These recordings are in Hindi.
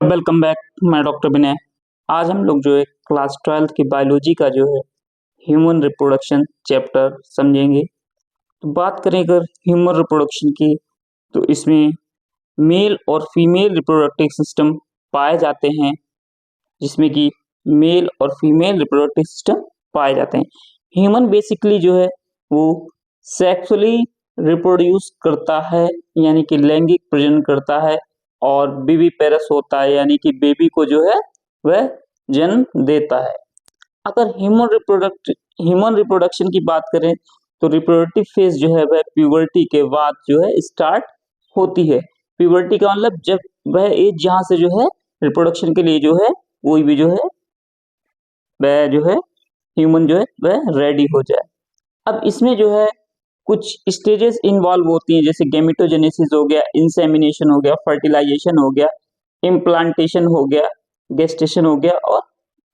Welcome back. मैं डॉक्टर विनय। आज हम लोग जो है क्लास 12th की बायोलॉजी का जो है ह्यूमन रिप्रोडक्शन चैप्टर समझेंगे। तो बात करें अगर ह्यूमन रिप्रोडक्शन की, तो इसमें मेल और फीमेल रिप्रोडक्टिव सिस्टम पाए जाते हैं, जिसमें कि मेल और फीमेल रिप्रोडक्टिव सिस्टम पाए जाते हैं। ह्यूमन बेसिकली जो है वो सेक्सुअली रिप्रोड्यूस करता है, यानी कि लैंगिक प्रजनन करता है, और बेबी पेरस होता है, यानी कि बेबी को जो है वह जन्म देता है। अगर ह्यूमन रिप्रोडक्शन की बात करें तो रिप्रोडक्टिव फेज जो है वह प्यूबर्टी के बाद जो है स्टार्ट होती है। प्यूबर्टी का मतलब जब वह एज जहाँ से जो है रिप्रोडक्शन के लिए जो है कोई भी जो है वह जो है ह्यूमन जो है वह रेडी हो जाए। अब इसमें जो है कुछ स्टेजेस इन्वॉल्व होती हैं, जैसे गेमेटोजेनेसिस हो गया, इंसेमिनेशन हो गया, फर्टिलाइजेशन हो गया, इम्प्लांटेशन हो गया, गेस्टेशन हो गया और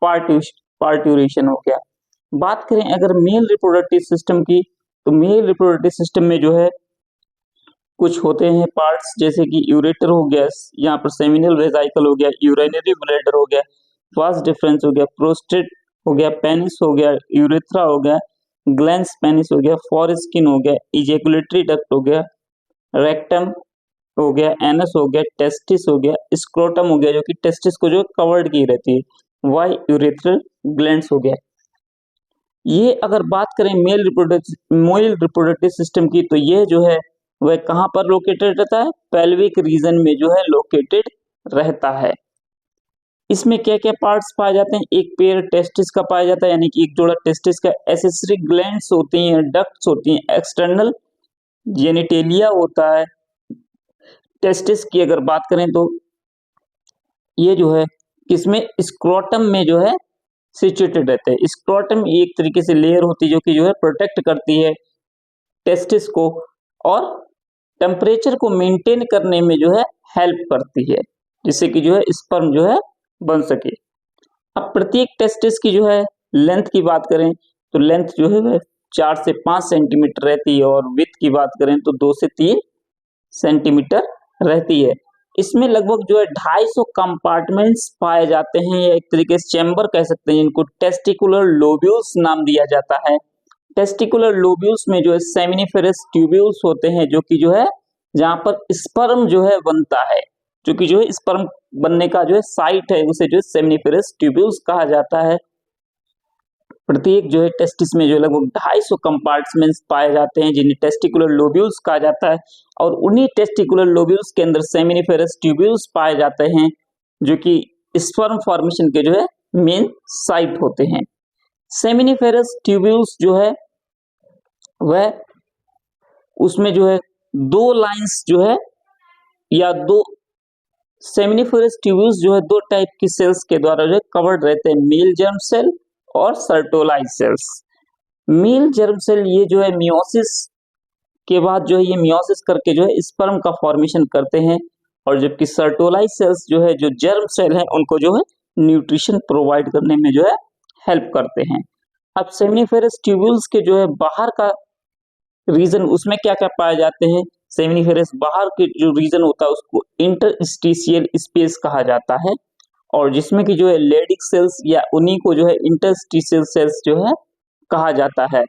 पार्ट्यूरेशन हो गया। बात करें अगर मेल रिप्रोडक्टिव सिस्टम की, तो मेल रिप्रोडक्टिव सिस्टम में जो है कुछ होते हैं पार्ट्स, जैसे कि यूरेटर हो गया, यहाँ पर सेमिनल वेसिकल हो गया, यूरिनरी ब्लैडर हो गया, वास डिफरेंस हो गया, प्रोस्टेट हो गया, पेनिस हो गया, यूरेथ्रा हो गया, ग्लैंस पेनिस हो गया, फोरस्किन हो गया, इजैकुलेटरी डक्ट हो गया, रेक्टम हो गया, एनस हो गया, टेस्टिस हो गया, स्क्रोटम हो गया, जो कि टेस्टिस को जो कवर्ड की रहती है, वाई यूरेथ्रल ग्लैंड्स हो गया। ये अगर बात करें मेल रिप्रोडक्टिव सिस्टम की, तो ये जो है वह कहाँ पर लोकेटेड रहता है? पेल्विक रीजन में जो है लोकेटेड रहता है। इसमें क्या क्या पार्ट्स पाए जाते हैं? एक पेयर टेस्टिस का पाया जाता है, यानी कि एक जोड़ा टेस्टिस का, एसेसरी ग्लैंड्स होती हैं, डक्ट्स होती हैं, एक्सटर्नल जेनिटेलिया होता है। टेस्टिस की अगर बात करें तो ये जो है किसमें? स्क्रोटम में जो है सिचुएटेड रहते हैं। स्क्रोटम एक तरीके से लेयर होती है जो कि जो है प्रोटेक्ट करती है टेस्टिस को और टेम्परेचर को मेंटेन करने में जो है हेल्प करती है, जिससे कि जो है स्पर्म जो है बन सके। अब प्रत्येक टेस्टिस की जो है लेंथ की बात करें तो लेंथ जो है वह 4 से 5 सेंटीमीटर रहती है, और विड्थ की बात करें तो 2 से 3 सेंटीमीटर रहती है। इसमें लगभग जो है 250 कंपार्टमेंट्स पाए जाते हैं, या एक तरीके से चैम्बर कह सकते हैं, इनको टेस्टिकुलर लोब्यूल्स नाम दिया जाता है। टेस्टिकुलर लोब्यूल्स में जो है सेमिनिफेरस ट्यूब्यूल्स होते हैं, जो कि जो है जहाँ पर स्पर्म जो है बनता है, जो कि जो है स्पर्म बनने का जो है साइट है, उसे जो है सेमिनिफेरस ट्यूब्यूल्स कहा जाता है। प्रत्येक जो है टेस्टिस में जो लगभग 250 कंपार्टमेंट्स पाए जाते हैं, जिन्हें टेस्टिकुलर लोब्यूल्स कहा जाता है, और उन्हीं टेस्टिकुलर लोब्यूल्स के अंदर सेमिनिफेरस ट्यूब्यूल्स पाए जाते हैं, जो कि स्पर्म फॉर्मेशन के जो है मेन साइट होते हैं। सेमिनिफेरस ट्यूब्यूल्स जो है वह उसमें जो है 2 लाइंस जो है या 2 सेमिनिफेरस ट्यूब्यूल्स जो है 2 टाइप की सेल्स के द्वारा जो है कवर्ड रहते हैं, मेल जर्म सेल और सर्टोलाइज सेल्स। मेल जर्म सेल ये जो है मियोसिस के बाद जो है ये मियोसिस करके जो है स्पर्म का फॉर्मेशन करते हैं, और जबकि सर्टोलाइज सेल्स जो है जो जर्म सेल है उनको जो है न्यूट्रिशन प्रोवाइड करने में जो है हेल्प करते हैं। अब सेमिनिफेरस ट्यूब्यूल्स के जो है बाहर का रीजन, उसमें क्या क्या पाए जाते हैं? सेमिनिफेरस बाहर के जो रीजन होता है उसको इंटरस्टिशियल स्पेस कहा जाता है, और जिसमें कि जो है लेडिक सेल्स या उन्हीं को जो है इंटरस्टिशियल सेल्स जो है कहा जाता है।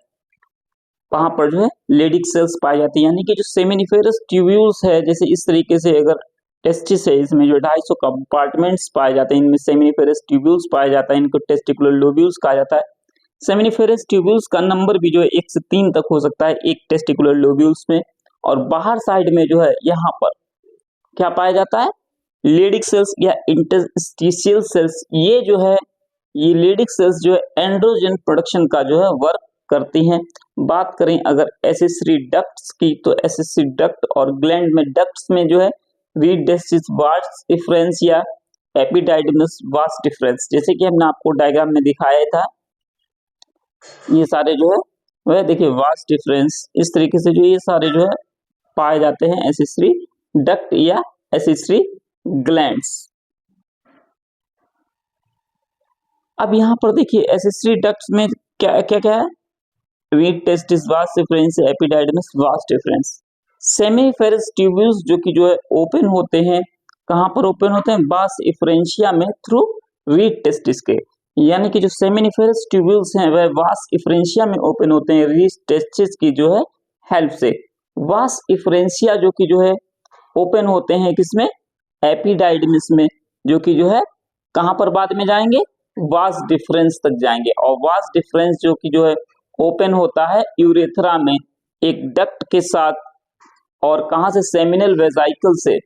वहां पर जो है लेडिक सेल्स पाई जाती है, यानी कि जो सेमिनिफेरस ट्यूब्यूल्स है, जैसे इस तरीके से अगर टेस्टिस है, इसमें जो 250 कंपार्टमेंट्स पाए जाते हैं, इनमें सेमिनिफेरस ट्यूब्यूल्स पाया जाता है, इनको टेस्टिकुलर लोब्यूल्स कहा जाता है। सेमिनिफेरस ट्यूब्यूल्स का नंबर भी जो है 1 से 3 तक हो सकता है एक टेस्टिकुलर लोब्यूल्स में, और बाहर साइड में जो है यहाँ पर क्या पाया जाता है? लेडिक सेल्स या इंटरस्टिशियल सेल्स। ये जो है ये लेडिक सेल्स जो है एंड्रोजन प्रोडक्शन का जो है वर्क करती हैं। बात करें अगर एसेसरी डक्ट्स की, तो एसेसरी डक्ट और ग्लैंड में डक्ट्स में जो है रीडेसिस वास डिफरेंस या एपिडाइडिमस वास डिफरेंस, जैसे कि हमने आपको डायग्राम में दिखाया था, ये सारे जो है वह देखिए वास डिफरेंस, इस तरीके से जो ये सारे जो है पाए जाते हैं एसेसरी डक्ट या एसेसरी ग्लैंड्स। अब यहाँ पर देखिए एसेसरी डक्ट्स में क्या क्या क्या है? Rete testis vas deferens, epididymis vas deferens. Seminiferous tubules जो कि जो है ओपन होते हैं, कहाँ पर ओपन होते हैं? वास इफरेंशिया में थ्रू रीड टेस्टिस के, यानी कि जो सेमिनिफेरस ट्यूब्यूल्स हैं वह वास इफरेंशिया में ओपन होते हैं रीड टेस्टिस की जो है हेल्प से। वास इफरेंशिया जो कि जो है ओपन होते हैं किसमें? एपिडाइडमिस में, जो कि जो है कहां पर बाद में जाएंगे? वास डिफरेंस तक जाएंगे। और वास डिफरेंस जो कि जो है ओपन होता है यूरेथ्रा में एक डक्ट के साथ, और कहां से? सेमिनल वेजाइकल से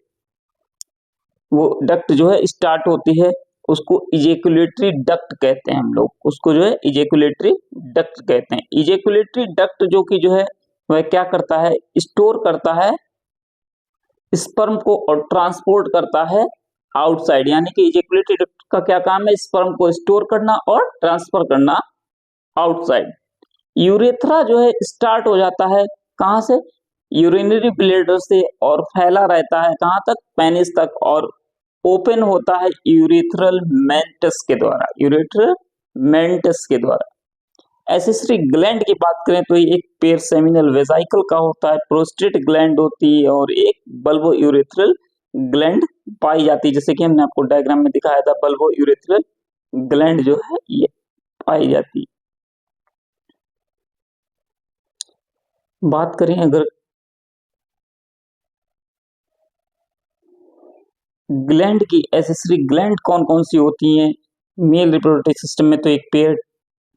वो डक्ट जो है स्टार्ट होती है, उसको इजेकुलेटरी डक्ट कहते हैं हम लोग, उसको जो है इजेकुलेटरी डक्ट कहते हैं। इजेकुलेटरी डक्ट जो कि जो है वह क्या करता है? स्टोर करता है स्पर्म को और ट्रांसपोर्ट करता है आउटसाइड, यानी कि इजेकुलेटरी डक्ट का क्या काम है? स्पर्म को स्टोर करना और ट्रांसफर करना आउटसाइड। यूरेथ्रा जो है स्टार्ट हो जाता है कहां से? यूरिनरी ब्लैडर से, और फैला रहता है कहां तक? पेनिस तक, और ओपन होता है यूरेथ्रल मेंटस के द्वारा, यूरेथ्रल मेंटस के द्वारा। एसेसरी ग्लैंड की बात करें तो ये एक पेयर सेमिनल वेजाइकल का होता है, प्रोस्टेट ग्लैंड होती है, और एक बल्बो यूरेथ्रल ग्लैंड पाई जाती है, जैसे कि हमने आपको डायग्राम में दिखाया था, बल्बो यूरेथ्रल ग्लैंड जो है ये पाई जाती है। बात करें अगर ग्लैंड की, एसेसरी ग्लैंड कौन कौन सी होती हैं मेल रिप्रोडक्टिव सिस्टम में, तो एक पेयर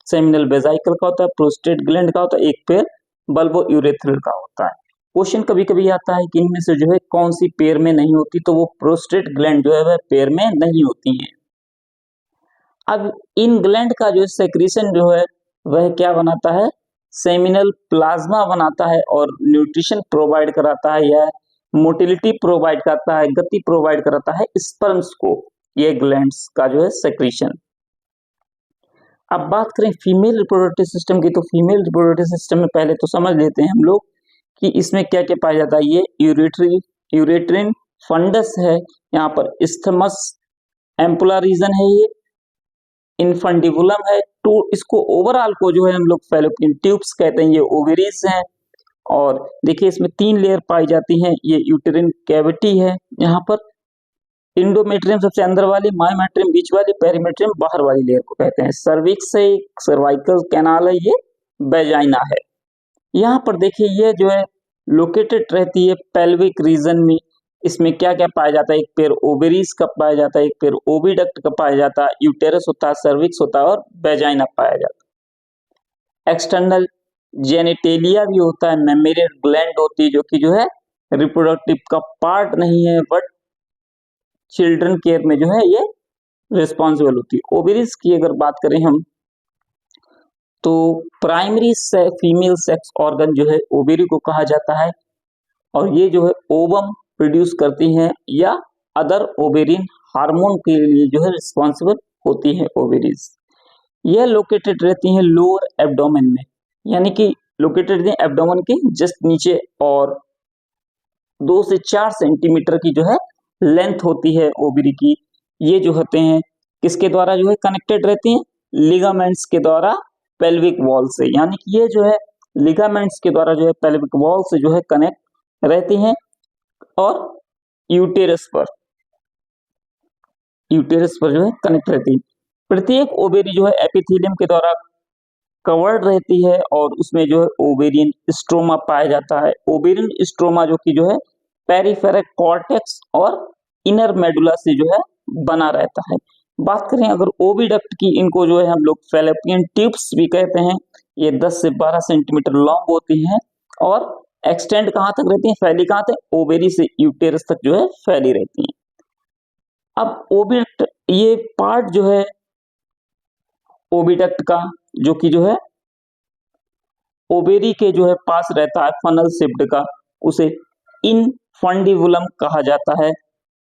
सेमिनल वेजाइकल का होता है, प्रोस्टेट ग्लैंड का होता है, एक पेयर बल्बो यूरेथ्रल का होता है। क्वेश्चन कभी कभी आता है कि इनमें से जो है कौन सी पेयर में नहीं होती, तो वो प्रोस्टेट ग्लैंड जो है वह पेयर में नहीं होती है। अब इन ग्लैंड का जो सेक्रीशन जो है वह क्या बनाता है? सेमिनल प्लाज्मा बनाता है, और न्यूट्रिशन प्रोवाइड कराता है, या मोटिलिटी प्रोवाइड करता है, गति प्रोवाइड कराता है स्पर्म्स को, ये ग्लैंड्स का जो है सेक्रीशन। अब बात करें फीमेल रिप्रोडक्टिव सिस्टम की, तो फीमेल रिप्रोडक्टिव सिस्टम में पहले तो समझ लेते हैं हम लोग कि इसमें क्या क्या पाया जाता है। ये यूरेट्रिन फंडस है, यहाँ पर इस्थमस एम्पुला रीजन है, ये इनफंडिबुलम है, टू इसको ओवरऑल को जो है हम लोग फैलोपियन ट्यूब्स कहते हैं, ये ओवेरीज हैं। और देखिए इसमें 3 लेयर पाई जाती हैं, ये यूटेरिन कैविटी है, यहाँ पर इंडोमेट्रियम सबसे अंदर वाली, मायोमेट्रियम बीच वाली, पेरीमेट्रियम बाहर वाली लेयर को कहते हैं। सर्विक्स है, सर्वाइकल कैनाल है, ये वेजाइना है। यहाँ पर देखिए ये जो है लोकेटेड रहती है पेल्विक रीजन में। इसमें क्या क्या पाया जाता है? एक पेयर ओवेरीज का पाया जाता है, एक पेयर ओविडक्ट का पाया जाता है, यूटेरस होता है, सर्विक्स होता है, और वेजाइना पाया जाता है। एक्सटर्नल जेनिटेलिया भी होता है, मेमोरियल ग्लैंड होती है, जो कि जो है रिप्रोडक्टिव का पार्ट नहीं है, बट चिल्ड्रन केयर में जो है ये रिस्पॉन्सिबल होती है। ओवेरीज की अगर बात करें हम, तो प्राइमरी से फीमेल सेक्स ऑर्गन जो है ओवेरी को कहा जाता है, और ये जो है ओवम प्रोड्यूस करती हैं, या अदर ओवेरियन हार्मोन के लिए जो है रिस्पॉन्सिबल होती है ओवेरीज। यह लोकेटेड रहती हैं लोअर एब्डोमेन में, यानी कि लोकेटेड है एब्डोमेन के जस्ट नीचे, और 2 से 4 सेंटीमीटर की जो है लेंथ होती है ओवरी की। ये जो होते हैं किसके द्वारा जो है कनेक्टेड रहती हैं? लिगामेंट्स के द्वारा पेल्विक वॉल से, यानी कि ये जो है लिगामेंट्स के द्वारा जो है पेल्विक वॉल से जो है कनेक्ट रहती हैं, और यूटेरस पर जो है कनेक्ट रहती है। प्रत्येक ओवेरी जो है एपिथेलियम के द्वारा कवर्ड रहती है, और उसमें जो है ओवेरियन स्ट्रोमा पाया जाता है। ओवेरियन स्ट्रोमा जो कि जो है पेरिफेरल कॉर्टेक्स और इनर मेडुला से जो है बना रहता है। बात करें अगर ओविडक्ट की, इनको जो है हम लोग फैलोपियन ट्यूब्स भी कहते हैं। ये 10 से 12 सेंटीमीटर लॉन्ग होती हैं, और एक्सटेंड कहाँ तक रहती हैं? फैली कहाँ तक? ओवेरी से यूटेरस तक जो है फैली रहती हैं। अब ओविडक्ट ये पार्ट जो है ओविडक्ट का, जो कि जो है ओवेरी के जो है पास रहता है फनल शेप्ड का, उसे इनफंडिबुलम कहा जाता है,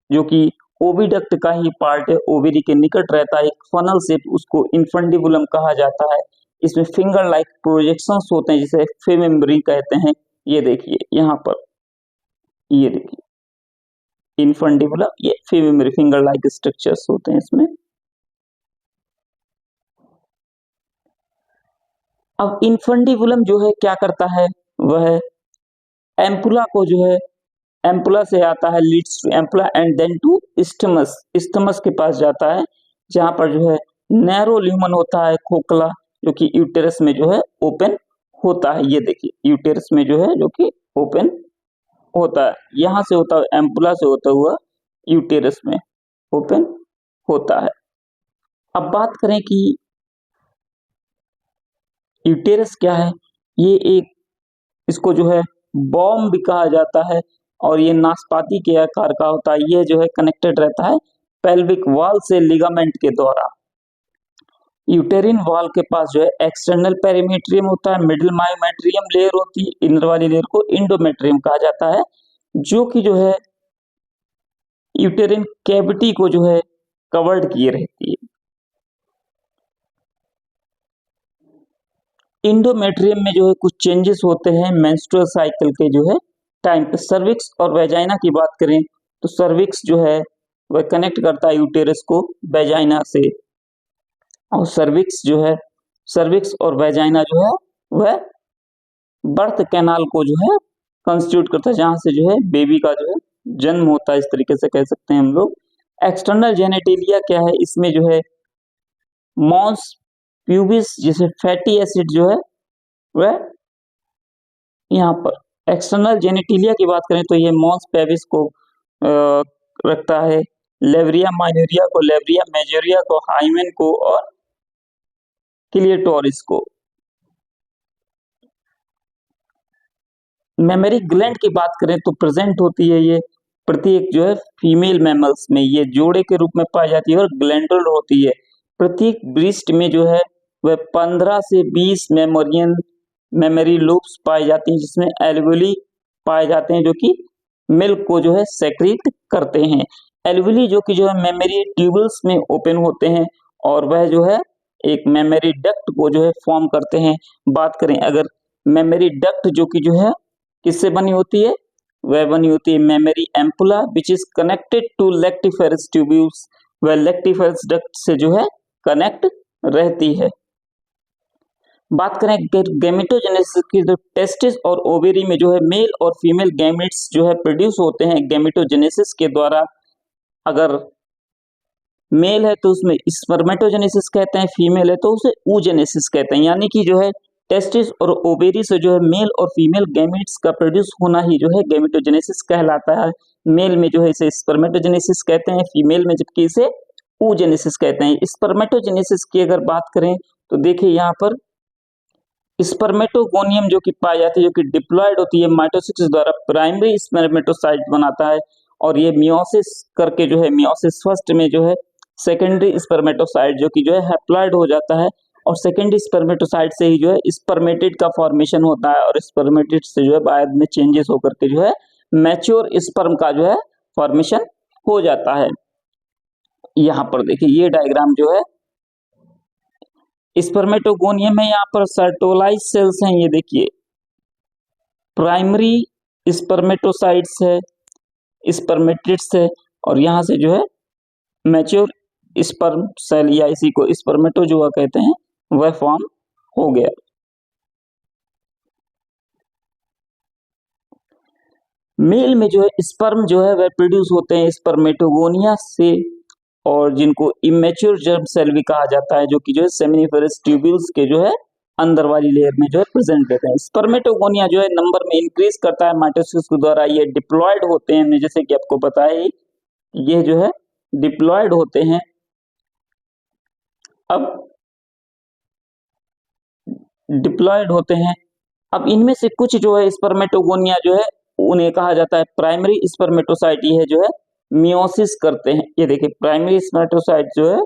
जो कि ओविडक्ट का ही पार्ट है, ओवेरी के निकट रहता है एक फनल शेप, उसको इनफंडिबुलम कहा जाता है। इसमें फिंगर लाइक प्रोजेक्शंस होते हैं, जिसे फेमेम्ब्री कहते हैं। ये देखिए यहाँ पर, ये देखिए इनफंडिबुलम, ये फेमेम्ब्री, फिंगर लाइक स्ट्रक्चर्स होते हैं इसमें। अब इनफंडिबुलम जो है क्या करता है? वह एम्पुला को जो है एम्पुला से आता है, leads to ampulla and then to isthmus, isthmus के पास जाता है जहां पर जो है नैरो ल्यूमन होता है, खोखला, जो कि यूटेरस में जो है ओपन होता है। ये देखिए यूटेरस में जो है जो कि ओपन होता है, यहां से होता है एम्पुला से होता हुआ यूटेरस में ओपन होता है। अब बात करें कि यूटेरस क्या है, ये एक, इसको जो है बॉम्ब भी कहा जाता है और ये नाशपाती के आकार का होता है। ये जो है कनेक्टेड रहता है पेल्विक वॉल से लिगामेंट के द्वारा। यूटेरिन वॉल के पास जो है एक्सटर्नल पेरिमेट्रियम होता है, मिडिल मायोमेट्रियम लेयर होती है, इनर वाली लेयर को इंडोमेट्रियम कहा जाता है, जो कि जो है यूटेरिन कैविटी को जो है कवर्ड किए रहती है। इंडोमेट्रियम में जो है कुछ चेंजेस होते हैं मेंस्ट्रुअल साइकिल के जो है टाइम पे। सर्विक्स और वेजाइना की बात करें तो सर्विक्स जो है वह कनेक्ट करता है यूटेरस को वेजाइना से, और सर्विक्स जो है, सर्विक्स और वेजाइना जो है वह बर्थ कैनाल को जो है कंस्टिट्यूट करता है, जहां से जो है बेबी का जो है जन्म होता है, इस तरीके से कह सकते हैं हम लोग। एक्सटर्नल जेनेटिलिया क्या है, इसमें जो है मॉन्स प्यूबिस जिसे फैटी एसिड जो है वह यहाँ पर। एक्सटर्नल जेनेटिलिया की बात करें तो ये मॉन्स पेविस को रखता है, लेवरिया माइनोरिया को, लेवरिया मेजोरिया को, हाइमेन को और क्लिटोरिस को। मेमरी ग्लैंड की बात करें तो प्रेजेंट होती है ये प्रत्येक जो है फीमेल मैमल्स में, ये जोड़े के रूप में पाई जाती है और ग्लैंडुलर होती है। प्रत्येक ब्रीस्ट में जो है वह 15 से 20 मेमोरी लूप्स पाई जाती हैं, जिसमें एल्वियोली पाए जाते हैं जो कि मिल्क को जो है सेक्रेट करते हैं। एल्वियोली जो कि जो है मेमोरी ट्यूबल्स में ओपन होते हैं और वह जो है एक मेमोरी डक्ट को जो है फॉर्म करते हैं। बात करें अगर मेमोरी डक्ट जो कि जो है किससे बनी होती है, वह बनी होती है mammary ampulla which is connected to lactiferous tubules, वह लेक्टिफेरस डक्ट से जो है कनेक्ट रहती है। बात करें गैमेटोजेनेसिस की तो टेस्टिस और ओवेरी में जो है मेल और फीमेल गैमेट्स जो है प्रोड्यूस होते हैं गैमेटोजेनेसिस के द्वारा। अगर मेल है तो उसमें स्पर्मेटोजेनेसिस कहते हैं, फीमेल है तो उसे oogenesis कहते हैं। यानी कि जो है टेस्टिस और ओवेरी से जो है मेल और फीमेल गैमेट्स का प्रोड्यूस होना ही जो है गैमेटोजेनेसिस कहलाता है। मेल में जो है इसे स्पर्मेटोजेनेसिस कहते हैं, फीमेल में जबकि इसे oogenesis कहते हैं। स्पर्मेटोजेनेसिस की अगर बात करें तो देखिए यहाँ पर स्पर्मेटोगोनियम जो कि पाई जाती है, जो कि डिप्लॉयड होती है माइटोसिस द्वारा, प्राइमरी स्पर्मेटोसाइट बनाता है और ये मियोसिस करके जो है मियोसिस फर्स्ट में जो है सेकेंडरी स्पर्मेटोसाइट जो कि जो है हैप्लॉयड हो जाता है और सेकेंडरी स्पर्मेटोसाइट से ही जो है स्पर्मेटिड का फॉर्मेशन होता है और स्पर्मेटिड से जो है बाद में चेंजेस होकर के जो है मैच्योर स्पर्म का जो है फॉर्मेशन हो जाता है। यहाँ पर देखिए ये डायग्राम जो है स्पर्मेटोगोनियम में यहाँ पर सर्टोलाइज सेल्स हैं, ये देखिए प्राइमरी स्पर्मेटोसाइट्स है, स्पर्मेटिड्स है और यहाँ से जो है मैच्योर स्पर्म सेल या इसी को स्पर्मेटोजोआ कहते हैं वह फॉर्म हो गया। मेल में जो है स्पर्म जो है वह प्रोड्यूस होते हैं स्पर्मेटोगोनिया से और जिनको इमेच्योर जर्म सेल भी कहा जाता है, जो कि जो है सेमिनिफेरस ट्यूब्यूल्स के जो है अंदर वाली लेयर में जो है प्रेजेंट रहते हैं। स्पर्मेटोगोनिया जो है नंबर में इंक्रीज करता है माइटोसिस के द्वारा, ये डिप्लॉयड होते हैं, जैसे कि आपको पता है ये जो है डिप्लॉयड होते हैं। अब डिप्लॉयड होते हैं, अब इनमें से कुछ जो है स्पर्मेटोगोनिया जो है उन्हें कहा जाता है प्राइमरी स्पर्मेटोसाइट, ये जो है मियोसिस करते हैं। ये देखिए प्राइमरी स्पर्मेटोसाइट जो है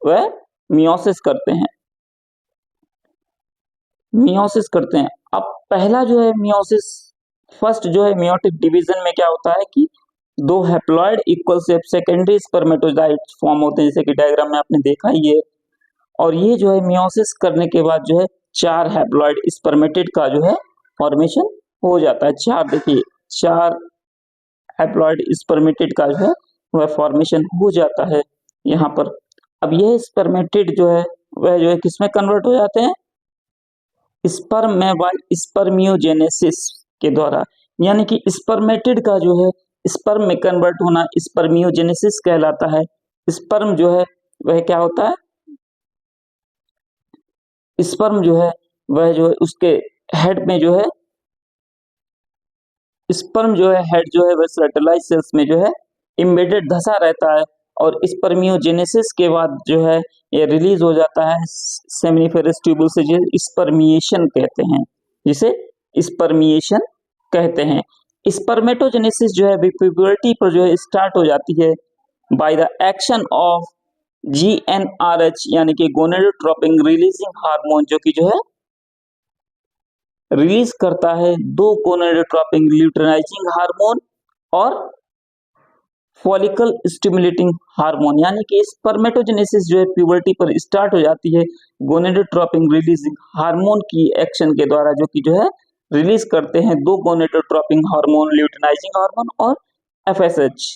वह मियोसिस करते हैं, मियोसिस करते हैं। अब पहला जो है मियोसिस, फर्स्ट जो है मियोटिक डिवीजन में क्या होता है कि दो haploid equal shape secondary spermatocyte form होते हैं, जैसे कि डायग्राम में आपने देखा ही है। और ये जो है मियोसिस करने के बाद जो है 4 हैप्लॉइड स्पर्मेटिड का जो है फॉर्मेशन हो जाता है। 4 देखिए 4 हैप्लॉइड स्पर्मेटिड का जो है वह फॉर्मेशन हो जाता है यहाँ पर। अब यह स्पर्मेटिड जो है वह जो है किसमें कन्वर्ट हो जाते हैं, स्पर्म में बाय स्पर्मियोजेनेसिस के द्वारा। यानी कि स्पर्मेटिड का जो है स्पर्म में कन्वर्ट होना स्पर्मियोजेनेसिस कहलाता है। स्पर्म जो है वह क्या होता है, स्पर्म जो है वह जो है उसके हेड में जो है स्पर्म जो है हेड जो है वह फर्टिलाइज सेल्स में जो है इम्बेडेड धसा रहता है और स्पर्मियोजेनेसिस के बाद जो है ये रिलीज हो जाता है सेमिनिफेरस ट्यूबुल से, जिसे स्पर्मिएशन कहते हैं, जिसे स्पर्मिएशन कहते हैं। स्पर्मेटोजेनेसिस जो है प्यूबर्टी पर जो है स्टार्ट हो जाती है by the action of GnRH यानी कि गोनेडोट्रोपिन रिलीजिंग हार्मोन, जो कि जो है रिलीज करता है दो गोनेडोट्रोपिन ल्यूटेनाइजिंग हार्मोन और फॉलिकल स्टिमुलेटिंग हार्मोन। यानी कि स्पर्मेटोजेनेसिस जो है प्यूबर्टी पर स्टार्ट हो जाती है गोनेडोट्रोपिन रिलीजिंग हार्मोन की एक्शन के द्वारा, जो कि जो है रिलीज करते हैं दो गोनेडोट्रोपिन हार्मोन ल्यूटेनाइजिंग हार्मोन और FSH,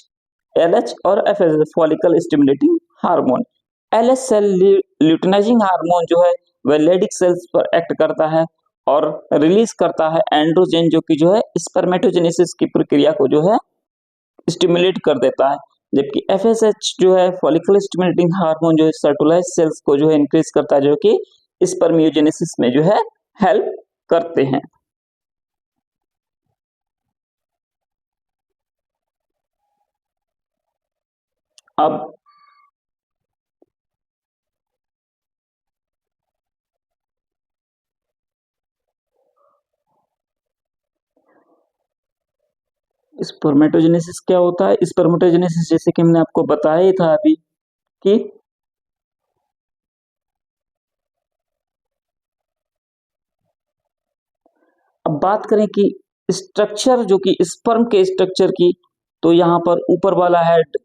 LH और FSH follicle stimulating hormone. LH सेल ल्यूटेनाइजिंग हार्मोन जो है वह लेडिक सेल्स पर एक्ट करता है और रिलीज करता है एंड्रोजन, जो कि जो है स्पर्मेटोजेनेसिस की प्रक्रिया को जो है स्टिमुलेट कर देता है, जबकि FSH जो है फॉलिकल स्टिमुलेटिंग हार्मोन जो है सर्टुलाइज सेल्स को जो है इंक्रीज करता है, जो कि स्पर्मियोजेनेसिस में जो है हेल्प करते हैं। अब स्पर्मेटोजेनेसिस क्या होता है? स्पर्मेटोजेनेसिस जैसे कि हमने आपको बताया ही था अभी कि अब बात करें कि स्ट्रक्चर जो कि स्पर्म के स्ट्रक्चर की, तो यहाँ पर ऊपर वाला हेड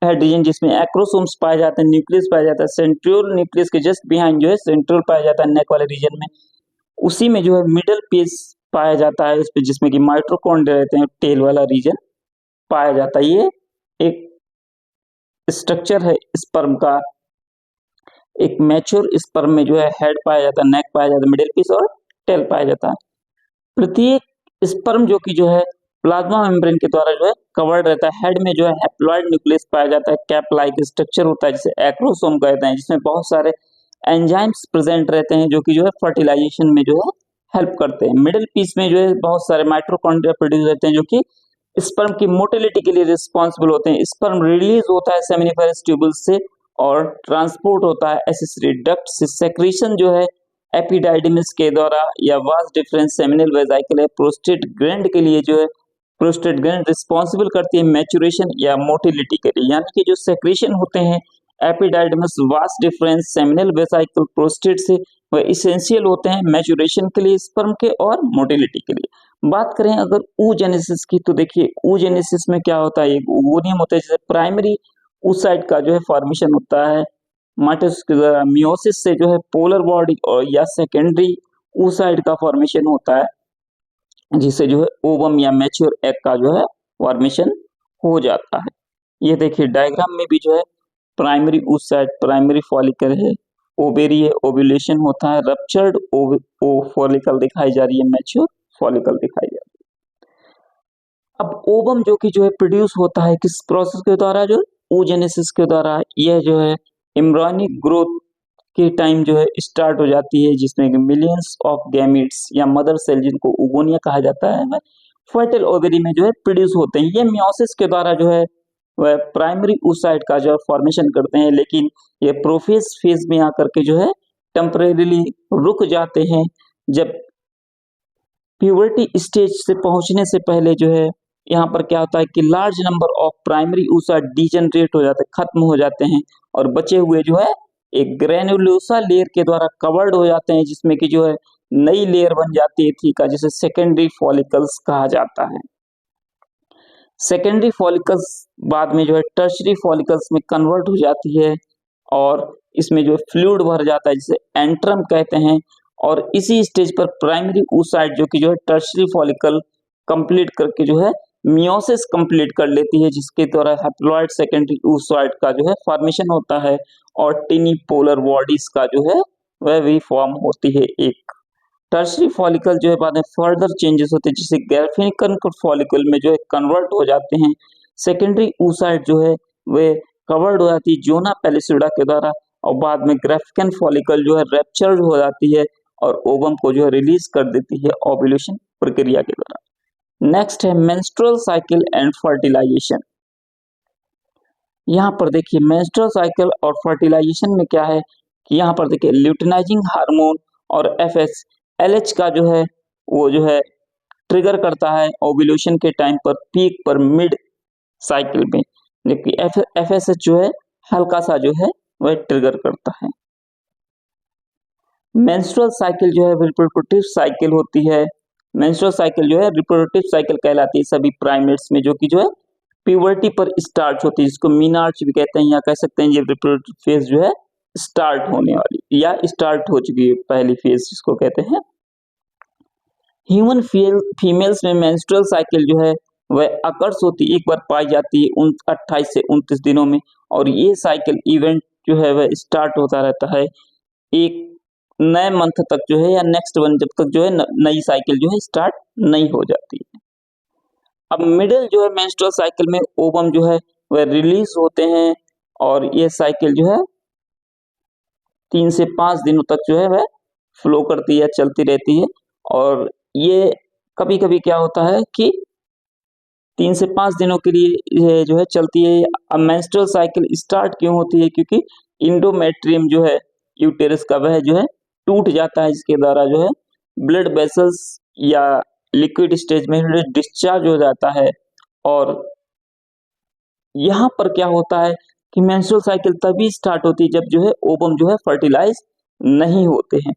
रीजन जिसमें एक्रोसोम्स पाए जाते हैं, न्यूक्लियस पाया जाता है, सेंट्रियोल न्यूक्लियस के जस्ट बिहाइंड जो है सेंट्रियोल पाया जाता है नेक वाले रीजन में। उसी में जो है मिडल पीस पाया जाता है, जिसमें कि माइटोकॉन्ड्रिया रहते हैं, टेल वाला रीजन पाया जाता है। ये एक स्ट्रक्चर है स्पर्म का। एक मैच्योर स्पर्म में जो है हेड पाया जाता है, नेक पाया जाता है, मिडिल पीस और टेल पाया जाता है। प्रत्येक स्पर्म जो कि जो है प्लाज्मा मेम्ब्रेन के द्वारा जो है कवर्ड रहता है। हेड में जो है हैप्लॉइड न्यूक्लियस पाया जाता है, कैप लाइक स्ट्रक्चर होता है जिसे एक्रोसोम कहते हैं, जिसमें बहुत सारे एंजाइम्स प्रेजेंट रहते हैं, जो कि जो है फर्टिलाइजेशन में जो है हेल्प करते हैं। मिडिल पीस में जो है बहुत सारे माइटोकॉन्ड्रिया प्रोड्यूस रहते हैं, जो कि स्पर्म की मोटिलिटी के लिए रिस्पॉन्सिबल होते हैं। स्पर्म रिलीज होता है सेमिनिफेरस ट्यूबुल से और ट्रांसपोर्ट होता है एसेसरी डक्ट से। सेक्रीशन जो है एपिडाइडिमिस के द्वारा या वास डिफरेंस सेमिनल वेजाइकल है प्रोस्टेट ग्लैंड के लिए जो है प्रोस्टेट ग्लैंड रिस्पॉन्सिबल करती है मैच्योरेशन या मोटिलिटी के लिए। यानी कि जो सेक्रेशन होते हैं एपिडाइडिमिस, वास डिफरेंस, सेमिनल वेजाइकल, प्रोस्टेट से, वह इसेंशियल होते हैं मैच्योरेशन के लिए स्पर्म के और मोटिलिटी के लिए। बात करें अगर oogenesis की, तो देखिए oogenesis में क्या होता है, एक ओवोनियम होता है, जैसे प्राइमरी oocyte का जो है फॉर्मेशन होता है माइटोसिस के द्वारा। मियोसिस से जो है पोलर बॉडी और या सेकेंडरी oocyte का फॉर्मेशन होता है, जिससे जो है ओवम या मैच्योर एग का जो है फॉर्मेशन हो जाता है। ये देखिए डायग्राम में भी जो है प्राइमरी oocyte, प्राइमरी फॉलिकल है, ओवेरी है, ओव्यूलेशन होता है, रप्चर्ड फॉलिकल दिखाई जा रही है, मैच्योर फॉलिकल दिखाई जा रही है। अब ओवम जो कि जो है प्रोड्यूस होता है किस प्रोसेस के द्वारा, जो oogenesis के द्वारा। यह जो है एम्ब्रियोनिक ग्रोथ के टाइम जो है स्टार्ट हो जाती है, जिसमें मिलियंस ऑफ गैमेट्स या मदर सेल, जिनको ओगोनिया कहा जाता है, वह फर्टाइल ओवरी में जो है प्रोड्यूस होते हैं। ये मियोसिस के द्वारा जो है वह प्राइमरी oocyte का जो है फॉर्मेशन करते हैं, लेकिन ये प्रोफेज फेज में आकर के जो है टेम्परेरीली रुक जाते हैं। जब प्यूबर्टी स्टेज से पहुंचने से पहले जो है यहाँ पर क्या होता है कि large number of primary oocyte degenerate हो जाते हैं, खत्म हो जाते हैं, और बचे हुए जो है एक ग्रेनुलोसा लेयर के द्वारा कवर्ड हो जाते हैं, जिसमें कि जो है नई लेयर बन जाती है थीका, जिसे सेकेंडरी फॉलिकल्स कहा जाता है। सेकेंडरी फॉलिकल्स बाद में जो है टर्शरी फॉलिकल्स में कन्वर्ट हो जाती है और इसमें जो फ्लूइड भर जाता है, जिसे एंट्रम कहते हैं। और इसी स्टेज पर प्राइमरी oocyte जो कि जो है टर्शरी फॉलिकल कंप्लीट करके जो है मियोसिस कंप्लीट कर लेती है, जिसके द्वारा हैप्लॉइड सेकेंडरी oocyte का जो है फॉर्मेशन होता है और टिनी पोलर बॉडीज का जो है वह भी फॉर्म होती है एक टर्शरी फॉलिकल जो है बाद में फर्दर चेंजेस होते हैं, जिससे गैल्वेनिक फॉलिकल में जो है कन्वर्ट हो जाते हैं। सेकेंडरी oocyte जो है वे कवर्ड हो जाती है जोना पेलिसिडा के द्वारा, और बाद में ग्राफिकन फॉलिकल जो है रैप्चर्ड हो जाती है और ओवम को जो है रिलीज कर देती है ओव्यूलेशन प्रक्रिया के द्वारा। नेक्स्ट है मेंस्ट्रुअल साइकिल एंड फर्टिलाइजेशन। यहाँ पर देखिए मेंस्ट्रुअल साइकिल और फर्टिलाइजेशन में क्या है कि यहाँ पर देखिए ल्यूटिनाइजिंग हार्मोन और एफएस एलएच का जो है वो जो है ट्रिगर करता है ओव्यूलेशन के टाइम पर पीक पर मिड साइकिल में, जबकि एफएसएच जो है हल्का सा जो है वह ट्रिगर करता है। मेंस्ट्रुअल साइकिल जो है रिप्रोडक्टिव साइकिल होती है। मेंस्ट्रुअल साइकिल जो है रिप्रोडक्टिव साइकिल कहलाती है सभी प्राइमेट्स में, जो कि जो है प्यूबर्टी पर स्टार्ट होती है, जिसको मीनार्च भी कहते हैं, या कह सकते हैं ये रिप्रोडक्टिव फेज जो है स्टार्ट होने वाली या स्टार्ट हो चुकी है पहली फेज जिसको कहते हैं। ह्यूमन फीमेल्स में मेंस्ट्रुअल साइकिल जो है वह अकर्स होती है, एक बार पाई जाती है 28 से 29 दिनों में, और ये साइकिल इवेंट जो है वह स्टार्ट होता रहता है एक नए मंथ तक जो है, या नेक्स्ट वन जब तक जो है नई साइकिल जो है स्टार्ट नहीं हो जाती है। अब मिडिल जो है मेंस्ट्रुअल साइकिल में ओवम जो है वह रिलीज होते हैं, और ये साइकिल जो है 3 से 5 दिनों तक जो है वह फ्लो करती है, चलती रहती है। और ये कभी कभी क्या होता है कि 3 से 5 दिनों के लिए ये जो है चलती है। अब मेंस्ट्रुअल साइकिल स्टार्ट क्यों होती है, क्योंकि इंडोमेट्रियम जो है यूटेरस का वह जो है टूट जाता है, इसके द्वारा जो है ब्लड वेसल्स या लिक्विड स्टेज में डिस्चार्ज हो जाता है। और यहाँ पर क्या होता है कि मेंस्ट्रुअल साइकिल तभी स्टार्ट होती है जब जो है ओवम जो है फर्टिलाइज नहीं होते हैं।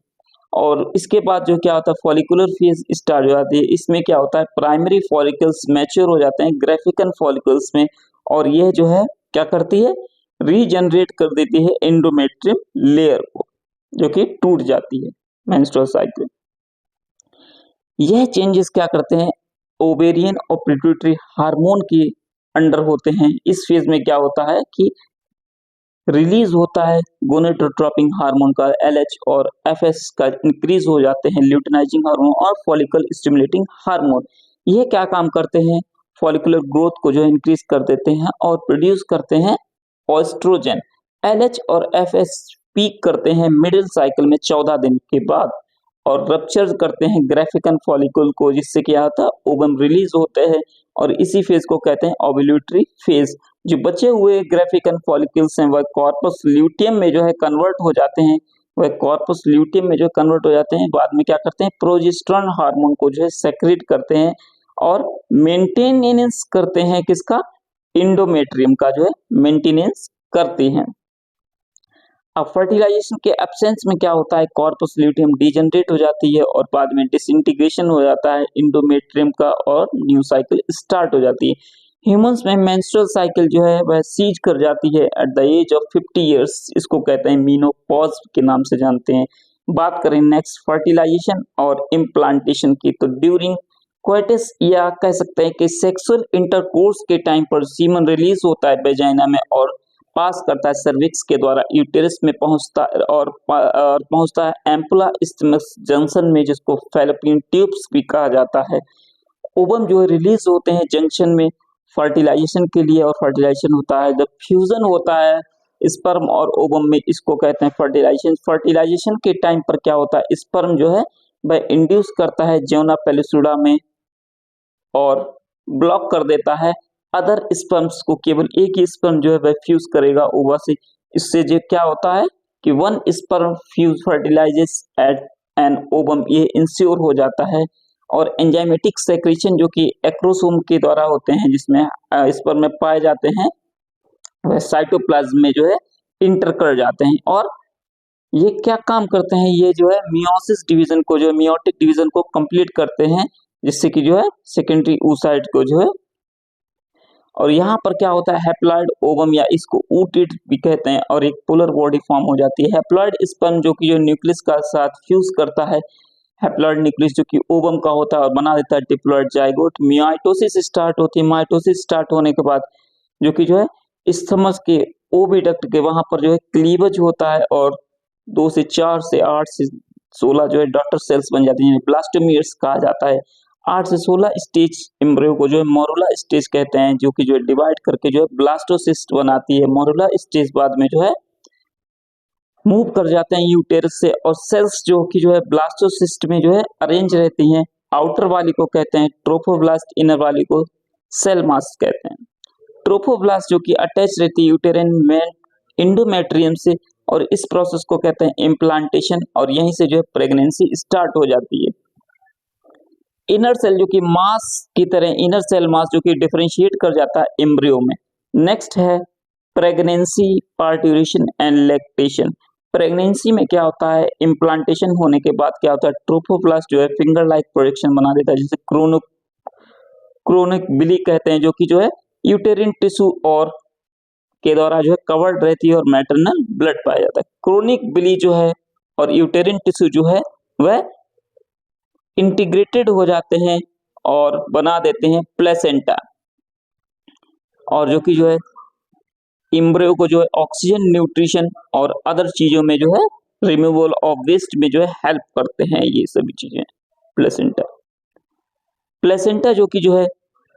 और इसके बाद जो क्या होता है फॉलिकुलर फेज स्टार्ट हो जाती है। इसमें क्या होता है प्राइमरी फॉलिकल्स मैच्योर हो जाते हैं ग्राफिकन फॉलिकल्स में, और यह जो है क्या करती है रीजनरेट कर देती है एंडोमेट्रियम लेयर को, जो कि टूट जाती है मेंस्ट्रुअल साइकिल। यह चेंजेस क्या करते हैं ओवेरियन और पिट्यूटरी हार्मोन के अंडर होते हैं। इस फेज में क्या होता है कि रिलीज होता है गोनेडोट्रोपिक हार्मोन का एलएच, और एफएस का इंक्रीज हो जाते हैं ल्यूटिनाइजिंग हार्मोन और फॉलिकल स्टिमुलेटिंग हार्मोन। ये क्या काम करते हैं फॉलिकुलर ग्रोथ को जो है इंक्रीज कर देते हैं और प्रोड्यूस करते हैं ऑस्ट्रोजन। एलएच और एफएस पीक करते हैं मिडिल साइकिल में 14 दिन के बाद, और रप्चर करते हैं ग्राफिकन फॉलिकल को, जिससे क्या होता है ओवम रिलीज होते हैं, और इसी फेज को कहते हैं ओव्यूलेटरी फेज। जो बचे हुए ग्राफिकन फॉलिकल्स हैं वह कॉर्पस ल्यूटियम में जो है कन्वर्ट हो जाते हैं, वह कॉर्पस ल्यूटियम में जो कन्वर्ट हो जाते हैं, बाद में क्या करते हैं प्रोजेस्टेरोन हार्मोन को जो है सेक्रेट करते हैं और मेंटेनेंस करते हैं किसका इंडोमेट्रियम का जो है मेंटेनेंस करते हैं। अब फर्टिलाइजेशन के एब्सेंस में क्या होता है कॉर्पस ल्यूटियम डिजनरेट हो जाती है, और बाद में डिसइंटीग्रेशन हो जाता है इंडोमेट्रियम का, और न्यू साइकिल स्टार्ट हो जाती है। ह्यूमंस में मेंस्ट्रुअल साइकिल जो है वह सीज कर जाती है at the age of 50 years, इसको कहते हैं मीनोपॉज के नाम से जानते हैं। बात करें नेक्स्ट फर्टिलाइजेशन और इम्प्लांटेशन की, तो ड्यूरिंग क्वाइटिस या कह सकते हैं कि सेक्सुअल इंटरकोर्स के टाइम पर सीमन रिलीज होता है वेजाइना में और पास करता है सर्विक्स के द्वारा यूटेरस में पहुंचता और पहुंचता है एम्पुला इस्थमस जंक्शन में, जिसको फैलोपियन ट्यूब्स भी कहा जाता है। ओवम जो है रिलीज होते हैं जंक्शन में फर्टिलाइजेशन के लिए, और फर्टिलाइजेशन होता है जब फ्यूजन होता है स्पर्म और ओवम में, इसको कहते हैं फर्टिलाइजेशन। फर्टिलाइजेशन के टाइम पर क्या होता है स्पर्म जो है वह इंड्यूस करता है जोना पेलिसुडा में और ब्लॉक कर देता है अदर स्पर्म्स को, केवल एक ही स्पर्म जो है वह फ्यूज करेगा ओवा से। इससे जो क्या होता है कि one sperm fuse fertilizes at an ovum, ये इंश्योर हो जाता है। और एंजाइमेटिक सेक्रेशन जो कि एक्रोसोम के द्वारा होते हैं, जिसमें स्पर्म में पाए जाते हैं, वह साइटोप्लाज्म में जो है इंटर कर जाते हैं, और ये क्या काम करते हैं ये जो है मियोसिस डिवीजन को, जो मियोटिक डिवीजन को कंप्लीट करते हैं, जिससे कि जो है सेकेंडरी oocyte को जो है। और यहाँ पर क्या होता है हैप्लॉइड ओवम या इसको oocyte भी कहते हैं, और एक पोलर बॉडी फॉर्म हो जाती है। हैप्लॉइड स्पर्म जो कि जो न्यूक्लियस का साथ फ्यूज करता है, हैप्लॉइड न्यूक्लियस जो कि ओवम का होता है और बना देता है डिप्लॉइड जाइगोट। माइटोसिस स्टार्ट होती है, माइटोसिस स्टार्ट होने के बाद जो कि जो है इस्थमस के ओविडक्ट के वहां पर जो है क्लीवेज होता है, और 2 से 4 से 8 से 16 जो है डॉटर सेल्स बन जाती हैं, ब्लास्टोमियर्स कहा जाता है। 8 से 16 स्टेज एम्ब्रियो को जो है मोरुला स्टेज कहते हैं, जो कि जो है डिवाइड करके जो है ब्लास्टोसिस्ट बनाती है। मोरुला स्टेज बाद में जो है मूव कर जाते हैं यूटेरस से, और सेल्स जो कि जो है ब्लास्टोसिस्ट में जो है अरेंज रहती हैं। आउटर वाली को कहते हैं ट्रोफोब्लास्ट, इनर वाली को सेल मास कहते हैं। ट्रोफोब्लास्ट जो कि अटैच रहती है यूटेरिन में इंडोमेट्रियम से, और इस प्रोसेस को कहते हैं इम्प्लांटेशन, और यहीं से जो है प्रेगनेंसी स्टार्ट हो जाती है। इनर सेल जो कि मास की तरह, इनर सेल मास जो कि डिफरेंशिएट कर जाता है एम्ब्रियो में। नेक्स्ट है pregnancy, parturition and lactation. Pregnancy में क्या होता है, इम्प्लांटेशन होने के बाद क्या होता है, ट्रोफोब्लास्ट जो है फिंगर लाइक प्रोजेक्शन बना देता है, जिसे क्रोनिक बिली कहते हैं, जो कि जो है यूटेरिन टिश्यू और के द्वारा जो है कवर्ड रहती है और मैटरनल ब्लड पाया जाता है। क्रोनिक बिली जो है और यूटेरिन टिश्यू जो है वह इंटीग्रेटेड हो जाते हैं और बना देते हैं प्लेसेंटा, और जो कि जो है एम्ब्रियो को जो है ऑक्सीजन, न्यूट्रिशन और अदर चीजों में जो है रिमूवल ऑफ वेस्ट में जो है हेल्प करते हैं ये सभी चीजें। प्लेसेंटा जो कि जो है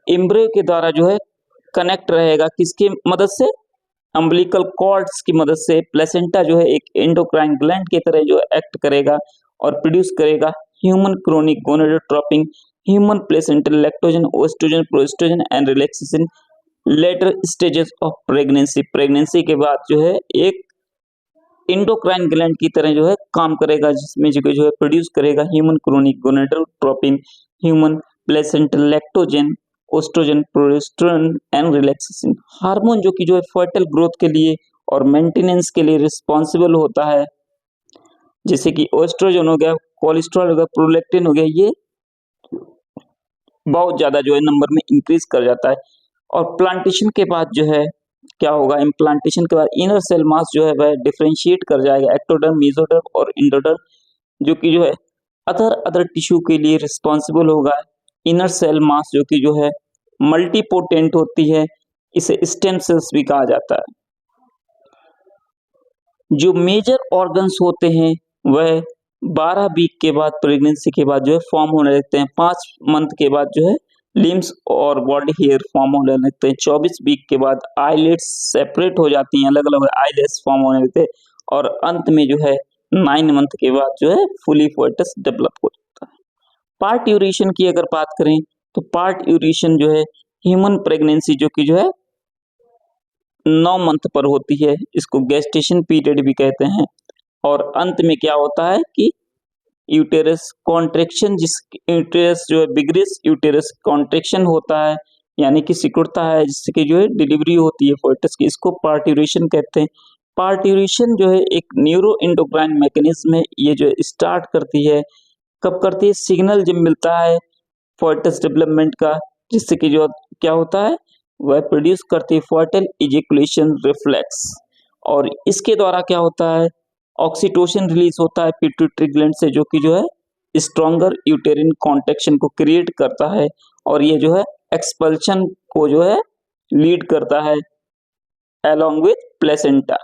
एम्ब्रियो के द्वारा जो है कनेक्ट रहेगा, किसकी मदद से, अम्बिलिकल कॉर्ड्स की मदद से। प्लेसेंटा जो है एक एंडोक्राइन ग्लैंड की तरह जो एक्ट करेगा और प्रोड्यूस करेगा human chronic gonadotropin, human placental lactogen, oestrogen, progesterone and relaxation later stages of pregnancy. Pregnancy के बाद जो है एक एंडोक्राइन ग्लैंड की तरह जो है काम करेगा, जिसमें जो है प्रोड्यूस करेगा human chronic gonadotropin, human placental lactogen, oestrogen, progesterone and relaxation hormone, जो कि जो है फर्टाइल ग्रोथ के लिए और मेंटेनेंस के लिए रिस्पॉन्सिबल होता है, जैसे कि ओस्ट्रोजन हो गया, कोलेस्ट्रॉल हो गया, प्रोलैक्टिन हो गया, ये बहुत ज्यादा जो है नंबर में इंक्रीज कर जाता है। और प्लांटेशन के बाद जो है क्या होगा, इम्प्लांटेशन के बाद इनर सेल मास जो है वह डिफरेंशिएट कर जाएगा, एक्टोडर्म, मेसोडर्म और इंडोडर्म, जो कि जो है अदर टिश्यू के लिए रिस्पॉन्सिबल होगा। इनर सेल मास जो कि जो है मल्टीपोटेंट होती है, इसे स्टेम सेल्स भी कहा जाता है। जो मेजर ऑर्गन्स होते हैं वह 12 वीक के बाद, प्रेगनेंसी के बाद जो है फॉर्म होने लगते हैं। 5 मंथ के बाद जो है लिम्स और बॉडी हेयर फॉर्म होने लगते हैं। 24 वीक के बाद आईलेट्स सेपरेट हो जाती हैं, अलग अलग आईलेट्स फॉर्म होने लगते हैं, और अंत में जो है 9 मंथ के बाद जो है फुली फोएटस डेवलप हो जाता है। पार्ट्यूरेशन की अगर बात करें तो पार्ट्यूरेशन जो है ह्यूमन प्रेगनेंसी जो कि जो है 9 मंथ पर होती है, इसको गेस्टेशन पीरियड भी कहते हैं। और अंत में क्या होता है कि यूटेरस कॉन्ट्रैक्शन, जिस यूटेरस जो है बिगरेस यूटेरस कॉन्ट्रैक्शन होता है, यानी कि सिकुड़ता है, जिससे कि जो है डिलीवरी होती है फोएटस की, इसको पार्ट्यूरेशन कहते हैं। पार्ट्यूरेशन जो है एक न्यूरो एंडोक्राइन मैकेनिज्म है, ये जो स्टार्ट करती है, कब करती है, सिग्नल जब मिलता है फोएटस डेवलपमेंट का, जिससे कि जो क्या होता है वह प्रोड्यूस करती है फर्टाइल इजैकुलेशन रिफ्लेक्स, और इसके द्वारा क्या होता है, ऑक्सीटोसिन रिलीज होता है पिट्यूटरी ग्लैंड से, जो कि जो है स्ट्रॉन्गर यूटेरिन कॉन्ट्रैक्शन को क्रिएट करता है, और ये जो है एक्सपल्शन को जो है लीड करता है अलोंग विथ प्लेसेंटा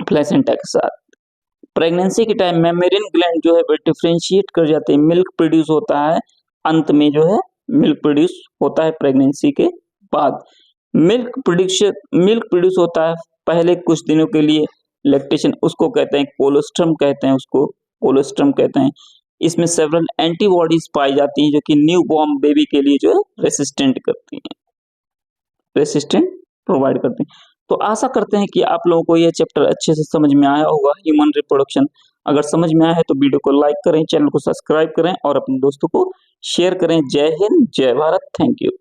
के साथ। प्रेगनेंसी के टाइम मेमेरियन ग्लैंड जो है वो डिफरेंशिएट कर जाते हैं, मिल्क प्रोड्यूस होता है, अंत में जो है मिल्क प्रोड्यूस होता है प्रेगनेंसी के बाद। मिल्क प्रोड्यूस होता है पहले कुछ दिनों के लिए, लैक्टेशन उसको कहते हैं कोलोस्ट्रम कहते हैं, उसको कोलोस्ट्रम कहते हैं। इसमें सेवरल एंटीबॉडीज पाई जाती हैं, जो कि न्यू बॉर्न बेबी के लिए जो है रेसिस्टेंट प्रोवाइड करती हैं। तो आशा करते हैं कि आप लोगों को यह चैप्टर अच्छे से समझ में आया होगा, ह्यूमन रिप्रोडक्शन। अगर समझ में आया है तो वीडियो को लाइक करें, चैनल को सब्सक्राइब करें और अपने दोस्तों को शेयर करें। जय हिंद, जय भारत, थैंक यू।